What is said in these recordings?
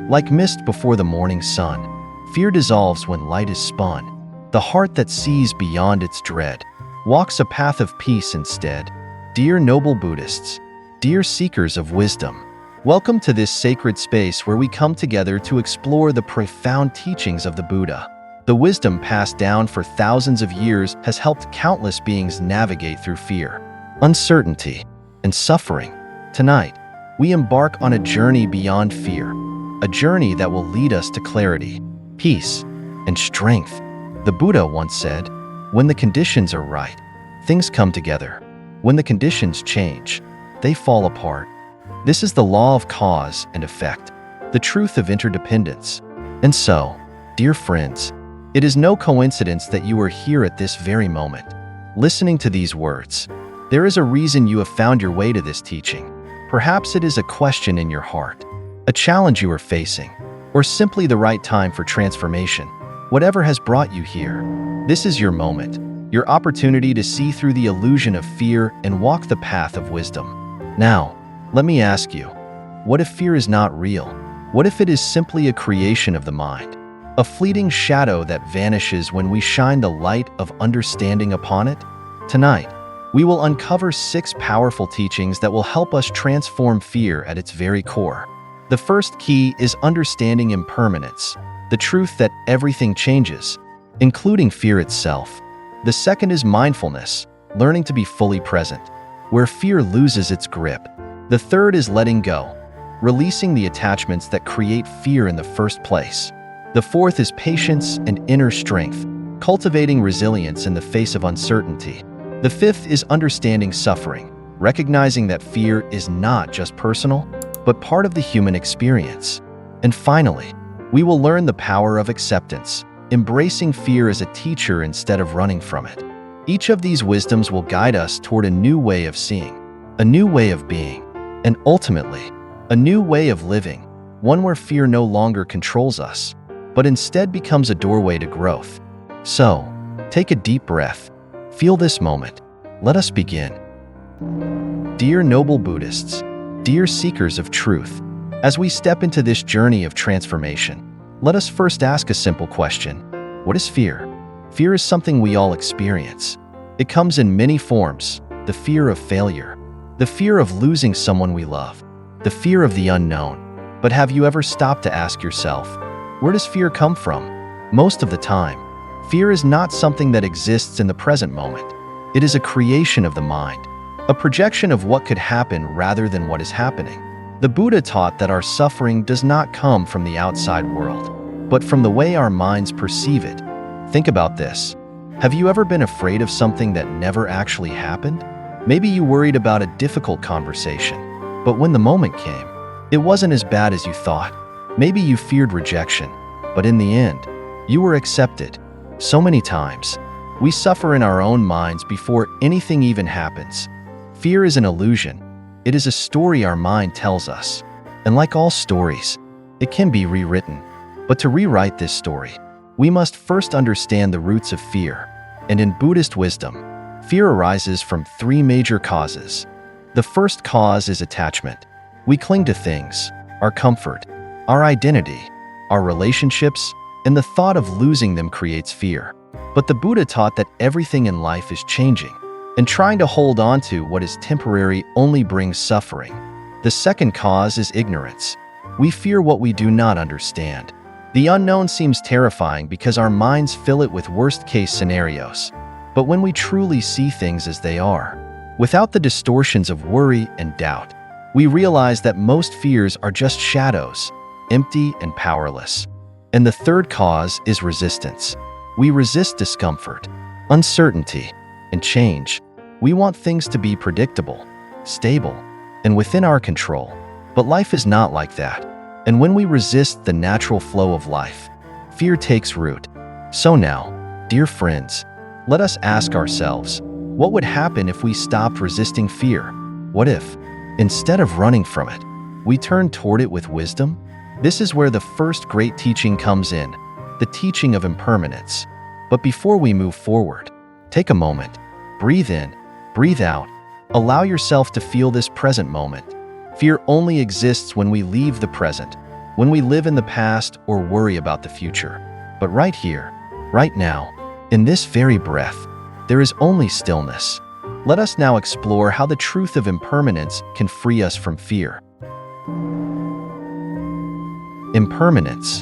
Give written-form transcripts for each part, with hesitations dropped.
Like mist before the morning sun, fear dissolves when light is spun. The heart that sees beyond its dread walks a path of peace instead. Dear noble Buddhists, dear seekers of wisdom, welcome to this sacred space where we come together to explore the profound teachings of the Buddha. The wisdom passed down for thousands of years has helped countless beings navigate through fear, uncertainty, and suffering. Tonight, we embark on a journey beyond fear, a journey that will lead us to clarity, peace, and strength. The Buddha once said, "When the conditions are right, things come together. When the conditions change, they fall apart." This is the law of cause and effect, the truth of interdependence. And so, dear friends, it is no coincidence that you are here at this very moment, listening to these words. There is a reason you have found your way to this teaching. Perhaps it is a question in your heart, a challenge you are facing, or simply the right time for transformation. Whatever has brought you here, this is your moment, your opportunity to see through the illusion of fear and walk the path of wisdom. Now, let me ask you, what if fear is not real? What if it is simply a creation of the mind, a fleeting shadow that vanishes when we shine the light of understanding upon it? Tonight, we will uncover 6 powerful teachings that will help us transform fear at its very core. The first key is understanding impermanence, the truth that everything changes, including fear itself. The second is mindfulness, learning to be fully present, where fear loses its grip. The third is letting go, releasing the attachments that create fear in the first place. The fourth is patience and inner strength, cultivating resilience in the face of uncertainty. The fifth is understanding suffering, recognizing that fear is not just personal, but part of the human experience. And finally, we will learn the power of acceptance, embracing fear as a teacher instead of running from it. Each of these wisdoms will guide us toward a new way of seeing, a new way of being, and ultimately, a new way of living, one where fear no longer controls us, but instead becomes a doorway to growth. So, take a deep breath, feel this moment. Let us begin. Dear noble Buddhists, dear seekers of truth, as we step into this journey of transformation, let us first ask a simple question. What is fear? Fear is something we all experience. It comes in many forms: the fear of failure, the fear of losing someone we love, the fear of the unknown. But have you ever stopped to ask yourself, where does fear come from? Most of the time, fear is not something that exists in the present moment. It is a creation of the mind, a projection of what could happen rather than what is happening. The Buddha taught that our suffering does not come from the outside world, but from the way our minds perceive it. Think about this. Have you ever been afraid of something that never actually happened? Maybe you worried about a difficult conversation, but when the moment came, it wasn't as bad as you thought. Maybe you feared rejection, but in the end, you were accepted. So many times, we suffer in our own minds before anything even happens. Fear is an illusion. It is a story our mind tells us. And like all stories, it can be rewritten. But to rewrite this story, we must first understand the roots of fear. And in Buddhist wisdom, fear arises from 3 major causes. The first cause is attachment. We cling to things, our comfort, our identity, our relationships, and the thought of losing them creates fear. But the Buddha taught that everything in life is changing, and trying to hold on to what is temporary only brings suffering. The second cause is ignorance. We fear what we do not understand. The unknown seems terrifying because our minds fill it with worst-case scenarios. But when we truly see things as they are, without the distortions of worry and doubt, we realize that most fears are just shadows, empty and powerless. And the third cause is resistance. We resist discomfort, uncertainty, and change. We want things to be predictable, stable, and within our control. But life is not like that. And when we resist the natural flow of life, fear takes root. So now, dear friends, let us ask ourselves, what would happen if we stopped resisting fear? What if, instead of running from it, we turned toward it with wisdom? This is where the first great teaching comes in, the teaching of impermanence. But before we move forward, take a moment, breathe in, breathe out, allow yourself to feel this present moment. Fear only exists when we leave the present, when we live in the past or worry about the future. But right here, right now, in this very breath, there is only stillness. Let us now explore how the truth of impermanence can free us from fear. Impermanence,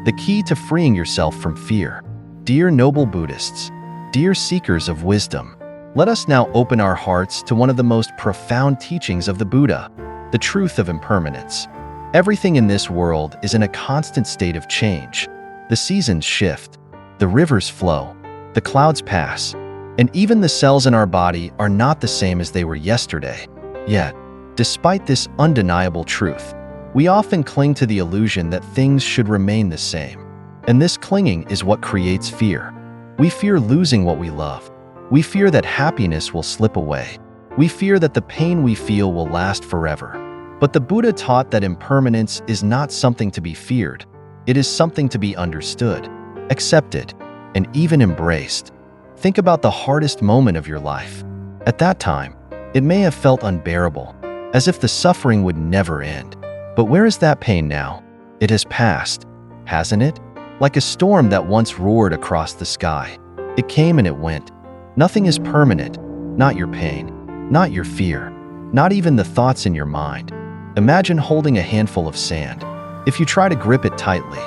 the key to freeing yourself from fear. Dear noble Buddhists, dear seekers of wisdom, let us now open our hearts to one of the most profound teachings of the Buddha, the truth of impermanence. Everything in this world is in a constant state of change. The seasons shift, the rivers flow, the clouds pass, and even the cells in our body are not the same as they were yesterday. Yet, despite this undeniable truth, we often cling to the illusion that things should remain the same. And this clinging is what creates fear. We fear losing what we love. We fear that happiness will slip away. We fear that the pain we feel will last forever. But the Buddha taught that impermanence is not something to be feared. It is something to be understood, accepted, and even embraced. Think about the hardest moment of your life. At that time, it may have felt unbearable, as if the suffering would never end. But where is that pain now? It has passed, hasn't it? Like a storm that once roared across the sky. It came and it went. Nothing is permanent, not your pain, not your fear, not even the thoughts in your mind. Imagine holding a handful of sand. If you try to grip it tightly,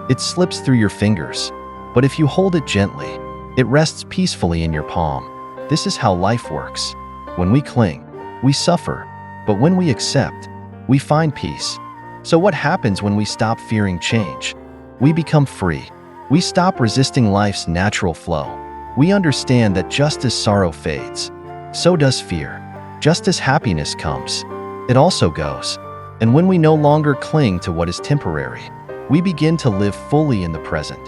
it slips through your fingers. But if you hold it gently, it rests peacefully in your palm. This is how life works. When we cling, we suffer. But when we accept, we find peace. So what happens when we stop fearing change? We become free. We stop resisting life's natural flow. We understand that just as sorrow fades, so does fear. Just as happiness comes, it also goes. And when we no longer cling to what is temporary, we begin to live fully in the present.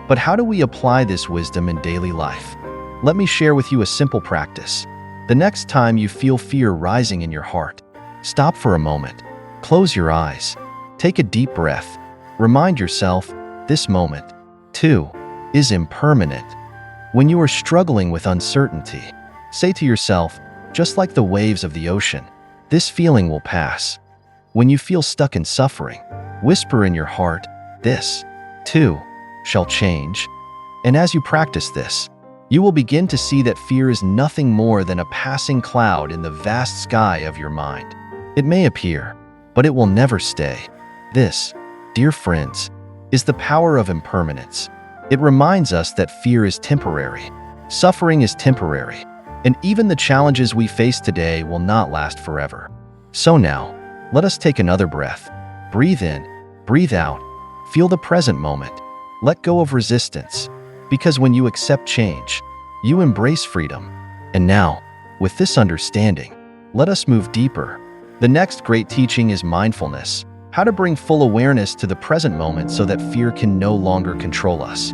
But how do we apply this wisdom in daily life? Let me share with you a simple practice. The next time you feel fear rising in your heart, stop for a moment. Close your eyes. Take a deep breath. Remind yourself, this moment, too, is impermanent. When you are struggling with uncertainty, say to yourself, just like the waves of the ocean, this feeling will pass. When you feel stuck in suffering, whisper in your heart, this, too, shall change. And as you practice this, you will begin to see that fear is nothing more than a passing cloud in the vast sky of your mind. It may appear, but it will never stay. This, dear friends, is the power of impermanence. It reminds us that fear is temporary, suffering is temporary, and even the challenges we face today will not last forever. So now, let us take another breath. Breathe in, breathe out, feel the present moment. Let go of resistance, because when you accept change, you embrace freedom. And now, with this understanding, let us move deeper. The next great teaching is mindfulness, how to bring full awareness to the present moment so that fear can no longer control us.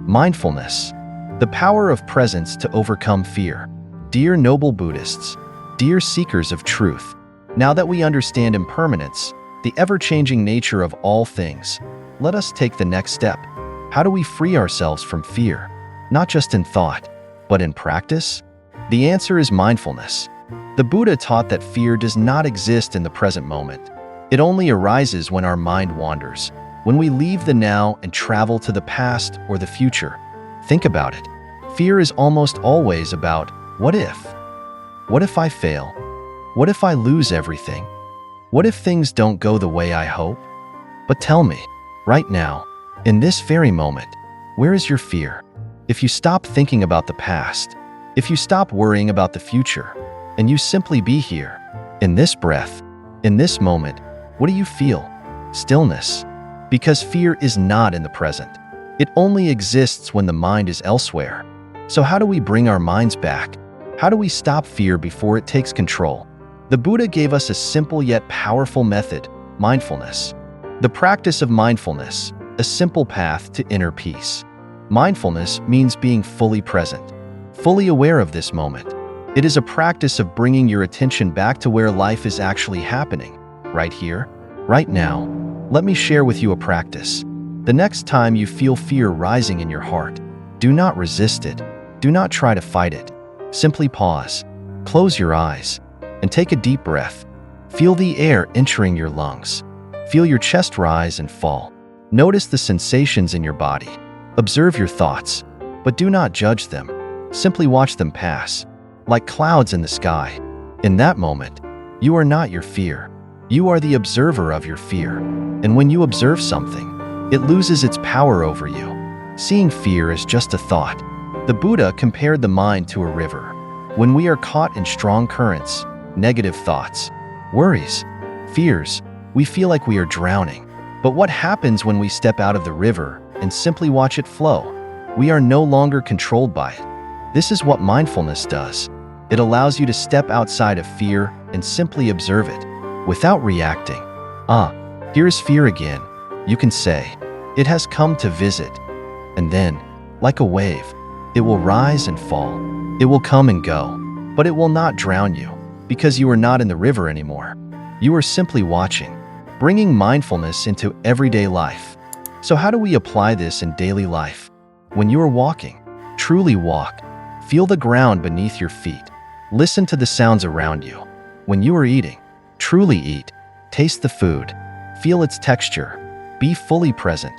Mindfulness, the power of presence to overcome fear. Dear noble Buddhists, dear seekers of truth, now that we understand impermanence, the ever-changing nature of all things, let us take the next step. How do we free ourselves from fear? Not just in thought, but in practice? The answer is mindfulness. The Buddha taught that fear does not exist in the present moment. It only arises when our mind wanders, when we leave the now and travel to the past or the future. Think about it. Fear is almost always about, what if? What if I fail? What if I lose everything? What if things don't go the way I hope? But tell me, right now, in this very moment, where is your fear? If you stop thinking about the past, if you stop worrying about the future, and you simply be here, in this breath, in this moment, what do you feel? Stillness. Because fear is not in the present. It only exists when the mind is elsewhere. So how do we bring our minds back? How do we stop fear before it takes control? The Buddha gave us a simple yet powerful method, mindfulness. The practice of mindfulness, a simple path to inner peace. Mindfulness means being fully present, fully aware of this moment. It is a practice of bringing your attention back to where life is actually happening, right here, right now. Let me share with you a practice. The next time you feel fear rising in your heart, do not resist it. Do not try to fight it. Simply pause, close your eyes, and take a deep breath. Feel the air entering your lungs. Feel your chest rise and fall. Notice the sensations in your body. Observe your thoughts, but do not judge them. Simply watch them pass, like clouds in the sky. In that moment, you are not your fear. You are the observer of your fear. And when you observe something, it loses its power over you. Seeing fear is just a thought. The Buddha compared the mind to a river. When we are caught in strong currents, negative thoughts, worries, fears, we feel like we are drowning. But what happens when we step out of the river and simply watch it flow? We are no longer controlled by it. This is what mindfulness does. It allows you to step outside of fear and simply observe it, without reacting. Here's fear again. You can say, it has come to visit. And then, like a wave, it will rise and fall. It will come and go, but it will not drown you, because you are not in the river anymore. You are simply watching, bringing mindfulness into everyday life. So how do we apply this in daily life? When you are walking, truly walk. Feel the ground beneath your feet. Listen to the sounds around you. When you are eating, truly eat. Taste the food. Feel its texture. Be fully present.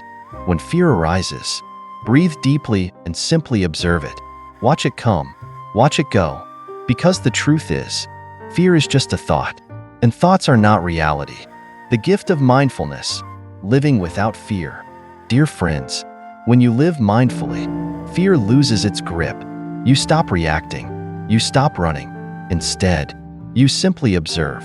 When fear arises, breathe deeply and simply observe it. Watch it come. Watch it go. Because the truth is, fear is just a thought, and thoughts are not reality. The gift of mindfulness, living without fear. Dear friends, when you live mindfully, fear loses its grip. You stop reacting. You stop running. Instead, you simply observe.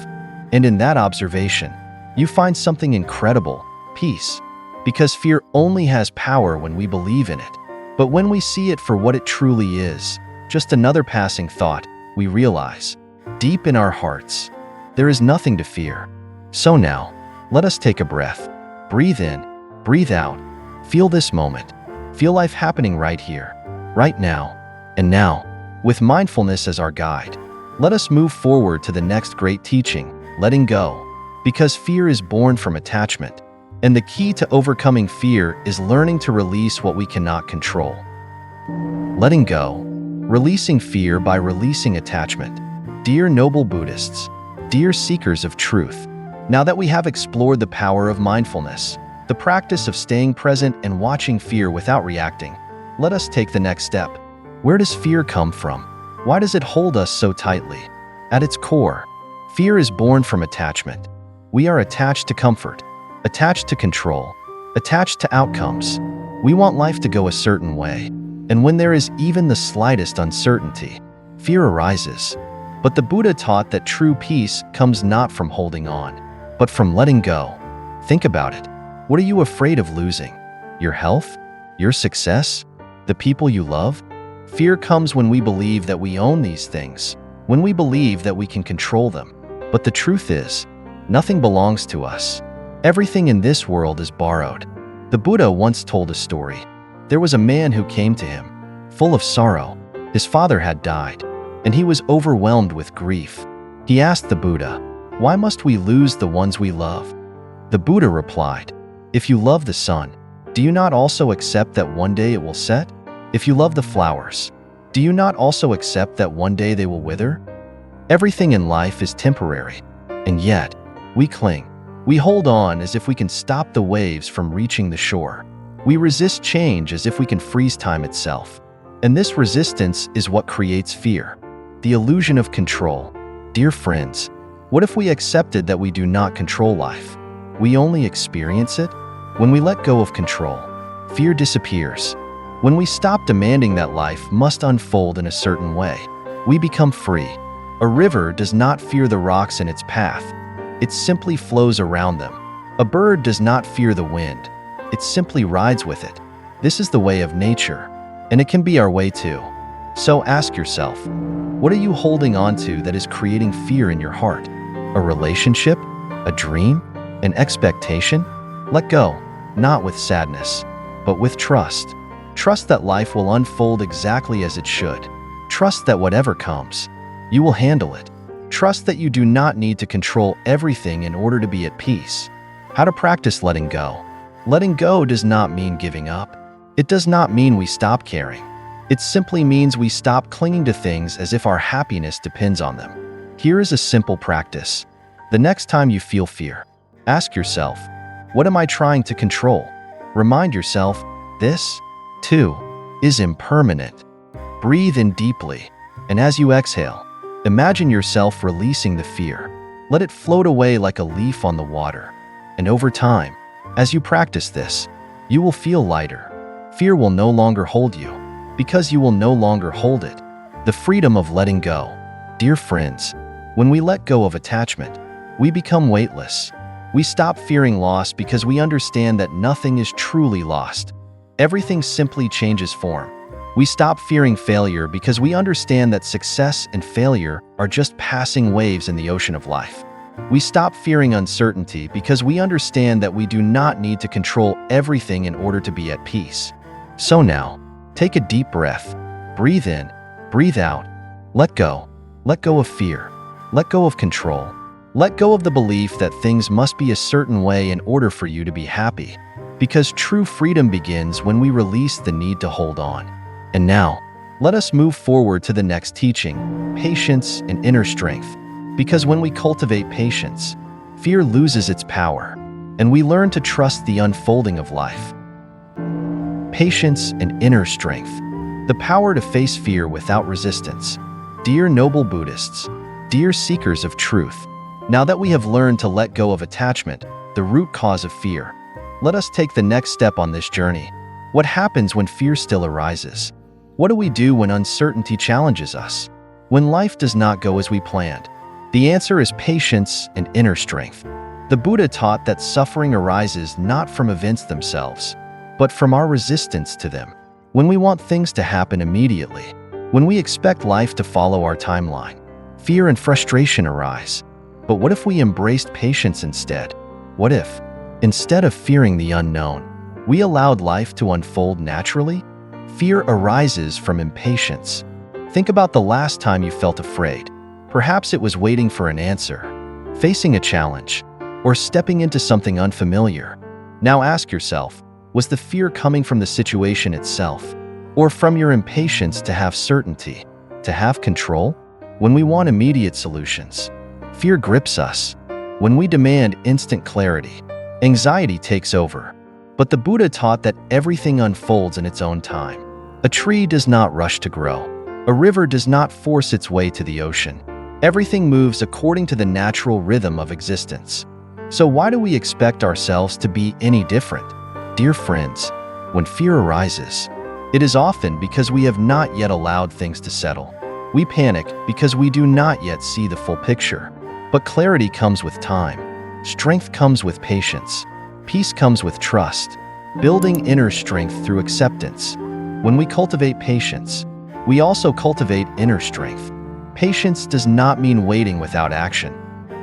And in that observation, you find something incredible, peace. Because fear only has power when we believe in it. But when we see it for what it truly is, just another passing thought, we realize, deep in our hearts, there is nothing to fear. So now, let us take a breath. Breathe in, breathe out. Feel this moment. Feel life happening right here, right now. And now, with mindfulness as our guide, let us move forward to the next great teaching, letting go. Because fear is born from attachment. And the key to overcoming fear is learning to release what we cannot control. Letting go. Releasing fear by releasing attachment. Dear noble Buddhists, dear seekers of truth, now that we have explored the power of mindfulness, the practice of staying present and watching fear without reacting, let us take the next step. Where does fear come from? Why does it hold us so tightly? At its core, fear is born from attachment. We are attached to comfort, attached to control, attached to outcomes. We want life to go a certain way, and when there is even the slightest uncertainty, fear arises. But the Buddha taught that true peace comes not from holding on, but from letting go. Think about it. What are you afraid of losing? Your health? Your success? The people you love? Fear comes when we believe that we own these things, when we believe that we can control them. But the truth is, nothing belongs to us. Everything in this world is borrowed. The Buddha once told a story. There was a man who came to him, full of sorrow. His father had died, and he was overwhelmed with grief. He asked the Buddha, "Why must we lose the ones we love?" The Buddha replied, "If you love the sun, do you not also accept that one day it will set? If you love the flowers, do you not also accept that one day they will wither? Everything in life is temporary, and yet we cling. We hold on as if we can stop the waves from reaching the shore. We resist change as if we can freeze time itself. And this resistance is what creates fear, the illusion of control. Dear friends, what if we accepted that we do not control life? We only experience it? When we let go of control, fear disappears. When we stop demanding that life must unfold in a certain way, we become free. A river does not fear the rocks in its path. It simply flows around them. A bird does not fear the wind. It simply rides with it. This is the way of nature, and it can be our way too. So ask yourself, what are you holding on to that is creating fear in your heart? A relationship? A dream? An expectation? Let go, not with sadness, but with trust. Trust that life will unfold exactly as it should. Trust that whatever comes, you will handle it. Trust that you do not need to control everything in order to be at peace. How to practice letting go. Letting go does not mean giving up. It does not mean we stop caring. It simply means we stop clinging to things as if our happiness depends on them. Here is a simple practice. The next time you feel fear, ask yourself, what am I trying to control? Remind yourself, this, too, is impermanent. Breathe in deeply, and as you exhale, imagine yourself releasing the fear. Let it float away like a leaf on the water. And over time, as you practice this, you will feel lighter. Fear will no longer hold you, because you will no longer hold it. The freedom of letting go. Dear friends, when we let go of attachment, we become weightless. We stop fearing loss because we understand that nothing is truly lost. Everything simply changes form. We stop fearing failure because we understand that success and failure are just passing waves in the ocean of life. We stop fearing uncertainty because we understand that we do not need to control everything in order to be at peace. So now, take a deep breath. Breathe in, breathe out. Let go. Let go of fear. Let go of control. Let go of the belief that things must be a certain way in order for you to be happy. Because true freedom begins when we release the need to hold on. And now, let us move forward to the next teaching, patience and inner strength. Because when we cultivate patience, fear loses its power, and we learn to trust the unfolding of life. Patience and inner strength. The power to face fear without resistance. Dear noble Buddhists, dear seekers of truth, now that we have learned to let go of attachment, the root cause of fear, let us take the next step on this journey. What happens when fear still arises? What do we do when uncertainty challenges us? When life does not go as we planned? The answer is patience and inner strength. The Buddha taught that suffering arises not from events themselves, but from our resistance to them. When we want things to happen immediately, when we expect life to follow our timeline, fear and frustration arise. But what if we embraced patience instead? What if, instead of fearing the unknown, we allowed life to unfold naturally? Fear arises from impatience. Think about the last time you felt afraid. Perhaps it was waiting for an answer, facing a challenge, or stepping into something unfamiliar. Now ask yourself, was the fear coming from the situation itself, or from your impatience to have certainty, to have control? When we want immediate solutions, fear grips us. When we demand instant clarity, anxiety takes over. But the Buddha taught that everything unfolds in its own time. A tree does not rush to grow. A river does not force its way to the ocean. Everything moves according to the natural rhythm of existence. So why do we expect ourselves to be any different? Dear friends, when fear arises, it is often because we have not yet allowed things to settle. We panic because we do not yet see the full picture. But clarity comes with time. Strength comes with patience. Peace comes with trust. Building inner strength through acceptance. When we cultivate patience, we also cultivate inner strength. Patience does not mean waiting without action.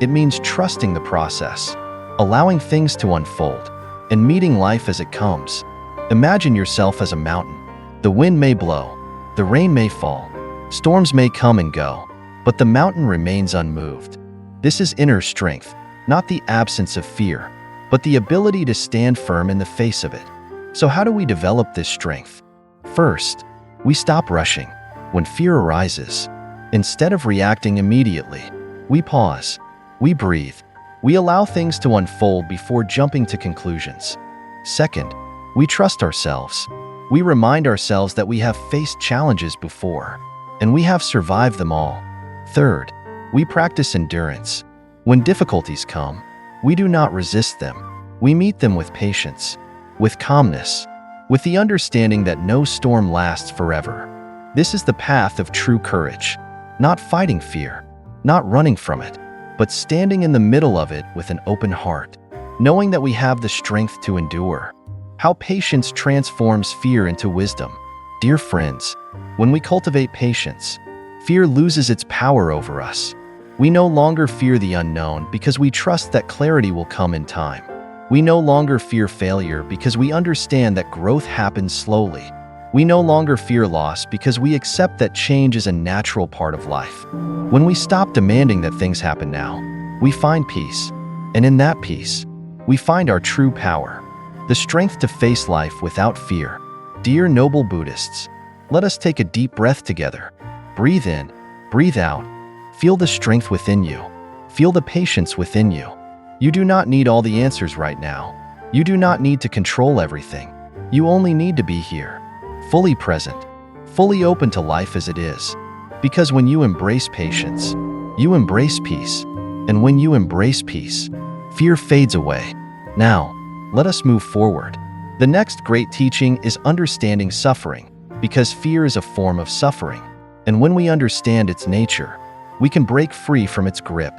It means trusting the process, allowing things to unfold, and meeting life as it comes. Imagine yourself as a mountain. The wind may blow, the rain may fall, storms may come and go, but the mountain remains unmoved. This is inner strength, not the absence of fear, but the ability to stand firm in the face of it. So how do we develop this strength? First, we stop rushing. When fear arises, instead of reacting immediately, we pause, we breathe, we allow things to unfold before jumping to conclusions. Second, we trust ourselves. We remind ourselves that we have faced challenges before, and we have survived them all. Third, we practice endurance. When difficulties come, we do not resist them. We meet them with patience, with calmness, with the understanding that no storm lasts forever. This is the path of true courage, not fighting fear, not running from it, but standing in the middle of it with an open heart, knowing that we have the strength to endure. How patience transforms fear into wisdom. Dear friends, when we cultivate patience, fear loses its power over us. We no longer fear the unknown because we trust that clarity will come in time. We no longer fear failure because we understand that growth happens slowly. We no longer fear loss because we accept that change is a natural part of life. When we stop demanding that things happen now, we find peace. And in that peace, we find our true power, the strength to face life without fear. Dear noble Buddhists, let us take a deep breath together. Breathe in, breathe out. Feel the strength within you. Feel the patience within you. You do not need all the answers right now. You do not need to control everything. You only need to be here, fully present, fully open to life as it is. Because when you embrace patience, you embrace peace. And when you embrace peace, fear fades away. Now, let us move forward. The next great teaching is understanding suffering, because fear is a form of suffering. And when we understand its nature, we can break free from its grip.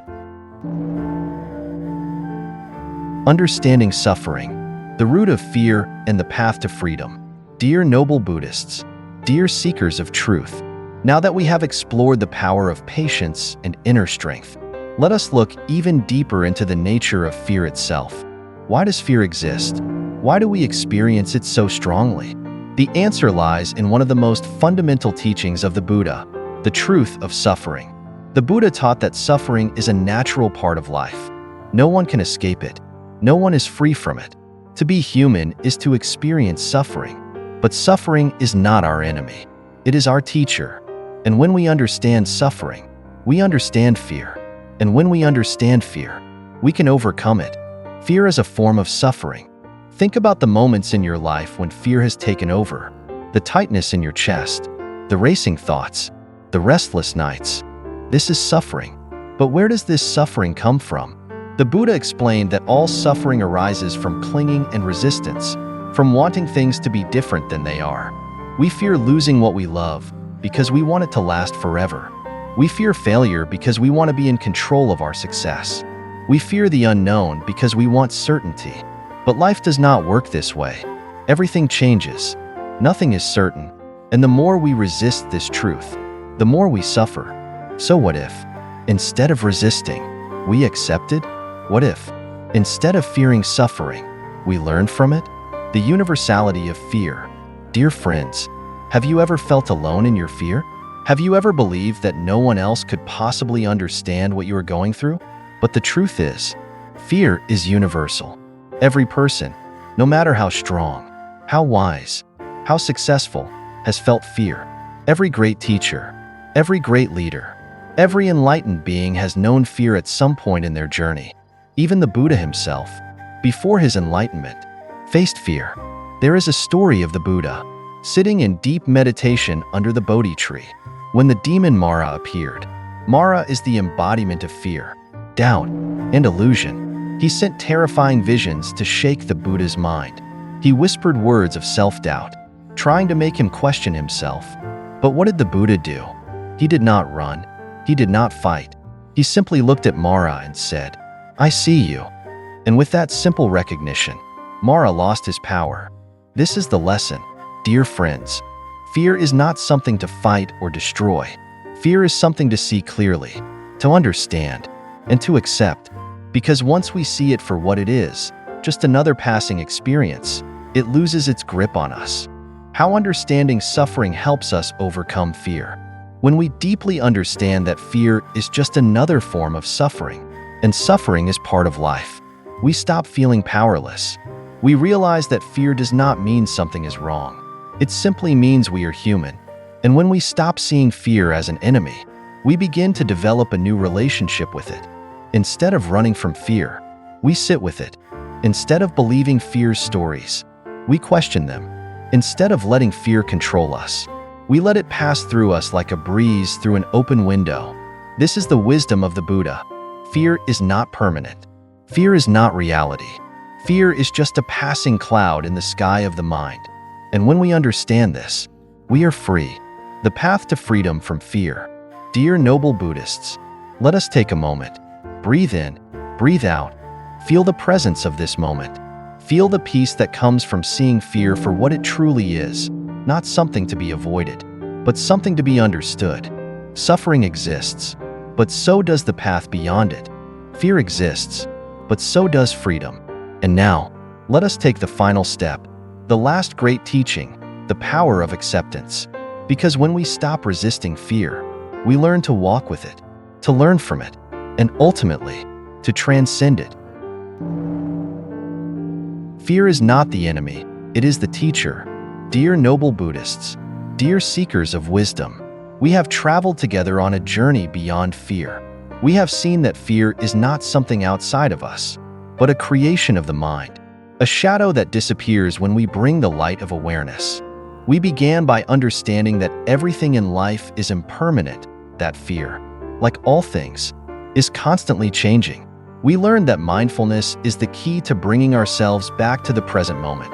Understanding suffering, the root of fear and the path to freedom. Dear noble Buddhists, dear seekers of truth, now that we have explored the power of patience and inner strength, let us look even deeper into the nature of fear itself. Why does fear exist? Why do we experience it so strongly? The answer lies in one of the most fundamental teachings of the Buddha, the truth of suffering. The Buddha taught that suffering is a natural part of life. No one can escape it. No one is free from it. To be human is to experience suffering. But suffering is not our enemy. It is our teacher. And when we understand suffering, we understand fear. And when we understand fear, we can overcome it. Fear is a form of suffering. Think about the moments in your life when fear has taken over. The tightness in your chest, the racing thoughts, the restless nights. This is suffering. But where does this suffering come from? The Buddha explained that all suffering arises from clinging and resistance, from wanting things to be different than they are. We fear losing what we love because we want it to last forever. We fear failure because we want to be in control of our success. We fear the unknown because we want certainty. But life does not work this way. Everything changes. Nothing is certain. And the more we resist this truth, the more we suffer. So what if, instead of resisting, we accepted? What if, instead of fearing suffering, we learned from it? The universality of fear. Dear friends, have you ever felt alone in your fear? Have you ever believed that no one else could possibly understand what you are going through? But the truth is, fear is universal. Every person, no matter how strong, how wise, how successful, has felt fear. Every great teacher, every great leader, every enlightened being has known fear at some point in their journey. Even the Buddha himself, before his enlightenment, faced fear. There is a story of the Buddha sitting in deep meditation under the Bodhi tree when the demon Mara appeared. Mara is the embodiment of fear, doubt, and illusion. He sent terrifying visions to shake the Buddha's mind. He whispered words of self-doubt, trying to make him question himself. But what did the Buddha do? He did not run. He did not fight. He simply looked at Mara and said, "I see you." And with that simple recognition, Mara lost his power. This is the lesson, dear friends. Fear is not something to fight or destroy. Fear is something to see clearly, to understand, and to accept. Because once we see it for what it is, just another passing experience, it loses its grip on us. How understanding suffering helps us overcome fear. When we deeply understand that fear is just another form of suffering, and suffering is part of life, we stop feeling powerless. We realize that fear does not mean something is wrong. It simply means we are human. And when we stop seeing fear as an enemy, we begin to develop a new relationship with it. Instead of running from fear, we sit with it. Instead of believing fear's stories, we question them. Instead of letting fear control us, we let it pass through us like a breeze through an open window. This is the wisdom of the Buddha. Fear is not permanent. Fear is not reality. Fear is just a passing cloud in the sky of the mind. And when we understand this, we are free. The path to freedom from fear. Dear noble Buddhists, let us take a moment. Breathe in, breathe out. Feel the presence of this moment. Feel the peace that comes from seeing fear for what it truly is, not something to be avoided, but something to be understood. Suffering exists, but so does the path beyond it. Fear exists, but so does freedom. And now, let us take the final step, the last great teaching, the power of acceptance. Because when we stop resisting fear, we learn to walk with it, to learn from it, and ultimately, to transcend it. Fear is not the enemy, it is the teacher. Dear noble Buddhists, dear seekers of wisdom, we have traveled together on a journey beyond fear. we have seen that fear is not something outside of us, but a creation of the mind, a shadow that disappears when we bring the light of awareness. We began by understanding that everything in life is impermanent, that fear, like all things, is constantly changing. We learned that mindfulness is the key to bringing ourselves back to the present moment,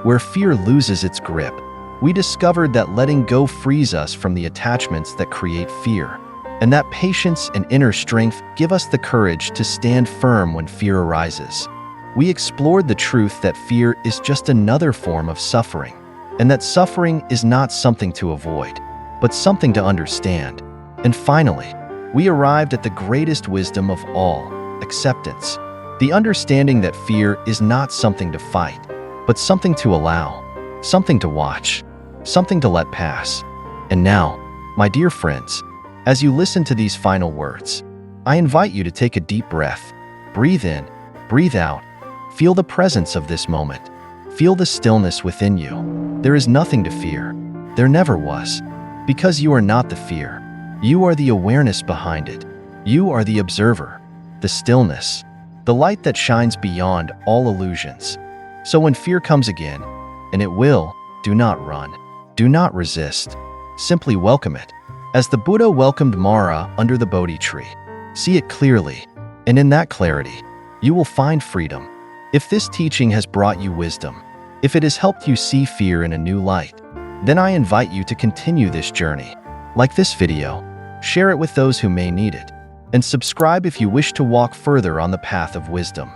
where fear loses its grip. We discovered that letting go frees us from the attachments that create fear, and that patience and inner strength give us the courage to stand firm when fear arises. We explored the truth that fear is just another form of suffering, and that suffering is not something to avoid, but something to understand. And finally, we arrived at the greatest wisdom of all: acceptance. The understanding that fear is not something to fight, but something to allow, something to watch, something to let pass. And now, my dear friends, as you listen to these final words, I invite you to take a deep breath. Breathe in, breathe out. Feel the presence of this moment. Feel the stillness within you. There is nothing to fear. There never was. Because you are not the fear. You are the awareness behind it. You are the observer, the stillness, the light that shines beyond all illusions. So when fear comes again, and it will, do not run. Do not resist. Simply welcome it. As the Buddha welcomed Mara under the Bodhi tree. See it clearly, and in that clarity, you will find freedom. If this teaching has brought you wisdom, if it has helped you see fear in a new light, then I invite you to continue this journey. Like this video, share it with those who may need it, and subscribe if you wish to walk further on the path of wisdom.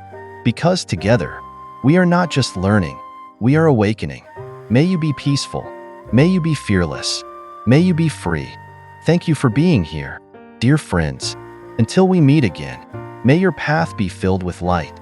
Because together, we are not just learning, we are awakening. May you be peaceful. May you be fearless. May you be free. Thank you for being here, dear friends. Until we meet again, may your path be filled with light.